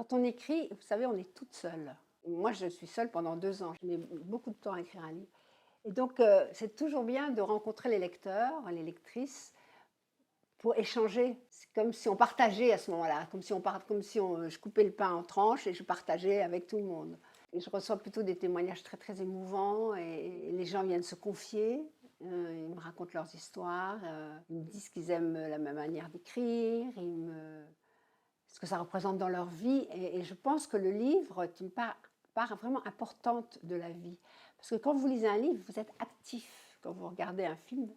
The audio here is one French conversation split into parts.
Quand on écrit, vous savez, on est toute seule. Moi, je suis seule pendant 2 ans. Je mets beaucoup de temps à écrire un livre et donc c'est toujours bien de rencontrer les lecteurs, les lectrices pour échanger. C'est comme si on partageait à ce moment-là, comme si je coupais le pain en tranches et je partageais avec tout le monde. Et je reçois plutôt des témoignages très, très émouvants et les gens viennent se confier. Ils me racontent leurs histoires, ils me disent qu'ils aiment la même manière d'écrire, ce que ça représente dans leur vie. Et je pense que le livre est une part vraiment importante de la vie. Parce que quand vous lisez un livre, vous êtes actif. Quand vous regardez un film,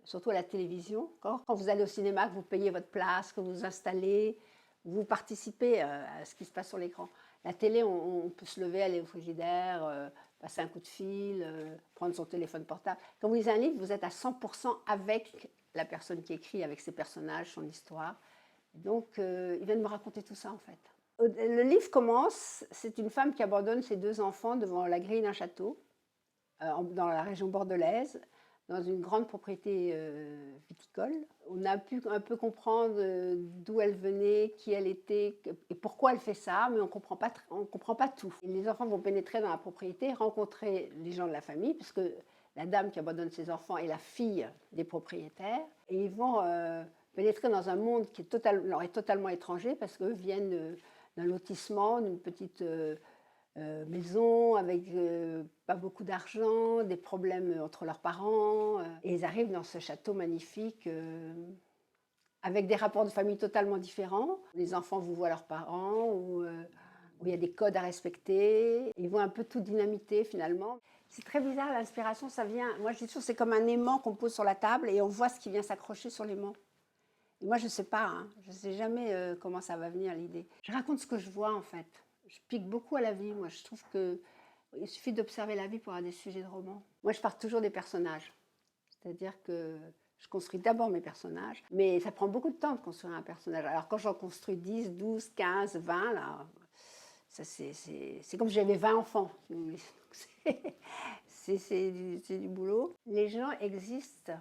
surtout à la télévision, quand vous allez au cinéma, que vous payez votre place, que vous vous installez, vous participez à ce qui se passe sur l'écran. La télé, on peut se lever, aller au frigidaire, passer un coup de fil, prendre son téléphone portable. Quand vous lisez un livre, vous êtes à 100% avec la personne qui écrit, avec ses personnages, son histoire. Donc, il vient de me raconter tout ça, en fait. Le livre commence, c'est une femme qui abandonne ses 2 enfants devant la grille d'un château, dans la région bordelaise, dans une grande propriété viticole. On a pu un peu comprendre d'où elle venait, qui elle était et pourquoi elle fait ça, mais on comprend pas tout. Et les enfants vont pénétrer dans la propriété, rencontrer les gens de la famille, puisque la dame qui abandonne ses enfants est la fille des propriétaires, et ils vont pénétrer dans un monde qui leur est totalement étranger, parce qu'eux viennent d'un lotissement, d'une petite maison avec pas beaucoup d'argent, des problèmes entre leurs parents. Et ils arrivent dans ce château magnifique avec des rapports de famille totalement différents. Les enfants vous voient leurs parents, où il y a des codes à respecter. Ils vont un peu tout dynamiter finalement. C'est très bizarre, l'inspiration, ça vient. Moi je dis toujours, c'est comme un aimant qu'on pose sur la table et on voit ce qui vient s'accrocher sur l'aimant. Et moi je ne sais pas, hein, je ne sais jamais comment ça va venir l'idée. Je raconte ce que je vois en fait. Je pique beaucoup à la vie, moi je trouve qu'il suffit d'observer la vie pour avoir des sujets de roman. Moi je pars toujours des personnages, c'est-à-dire que je construis d'abord mes personnages, mais ça prend beaucoup de temps de construire un personnage. Alors quand j'en construis 10, 12, 15, 20, là, c'est comme si j'avais 20 enfants, si vous voulez. C'est du boulot. Les gens existent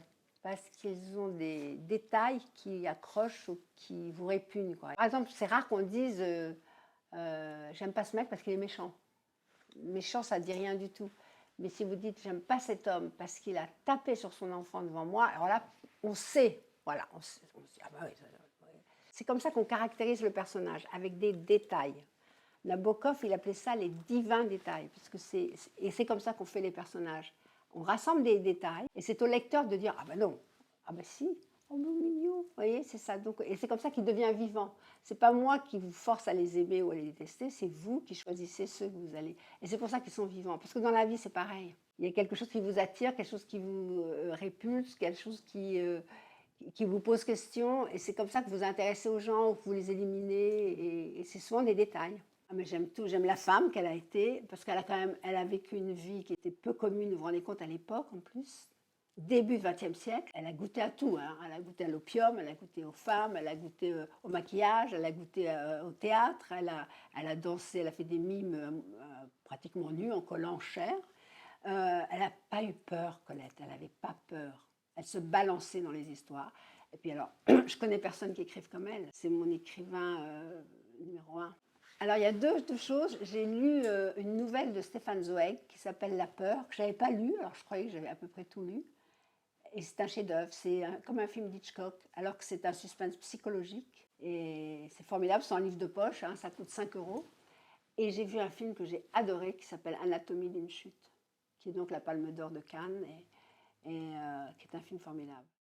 parce qu'ils ont des détails qui accrochent ou qui vous répugnent, quoi. Par exemple, c'est rare qu'on dise j'aime pas ce mec parce qu'il est méchant. Méchant, ça ne dit rien du tout. Mais si vous dites j'aime pas cet homme parce qu'il a tapé sur son enfant devant moi, alors là, on sait. Voilà, on sait, ah bah oui, c'est comme ça qu'on caractérise le personnage, avec des détails. Nabokov, il appelait ça les divins détails, et c'est comme ça qu'on fait les personnages. On rassemble des détails, et c'est au lecteur de dire ah ben non, ah ben si, oh ben mignon, vous voyez, c'est ça. Donc, et c'est comme ça qu'il devient vivant. C'est pas moi qui vous force à les aimer ou à les détester, c'est vous qui choisissez ceux que vous allez. Et c'est pour ça qu'ils sont vivants, parce que dans la vie c'est pareil. Il y a quelque chose qui vous attire, quelque chose qui vous répulse, quelque chose qui vous pose question, et c'est comme ça que vous vous intéressez aux gens, ou que vous les éliminez, et c'est souvent des détails. Ah mais j'aime tout, j'aime la femme qu'elle a été, parce qu'elle a quand même, elle a vécu une vie qui était peu commune, vous vous rendez compte, à l'époque en plus. Début du XXe siècle, elle a goûté à tout, hein. Elle a goûté à l'opium, elle a goûté aux femmes, elle a goûté au maquillage, elle a goûté au théâtre, elle a dansé, elle a fait des mimes pratiquement nus, en collant en chair. Elle n'a pas eu peur, Colette, elle n'avait pas peur. Elle se balançait dans les histoires. Et puis alors, je connais personne qui écrive comme elle. C'est mon écrivain numéro un. Alors il y a deux choses. J'ai lu une nouvelle de Stéphane Zweig qui s'appelle La peur, que je n'avais pas lu, alors je croyais que j'avais à peu près tout lu. Et c'est un chef-d'œuvre, comme un film d'Hitchcock, alors que c'est un suspense psychologique. Et c'est formidable, c'est un livre de poche, hein, ça coûte 5 euros. Et j'ai vu un film que j'ai adoré qui s'appelle Anatomie d'une chute, qui est donc la Palme d'Or de Cannes, et qui est un film formidable.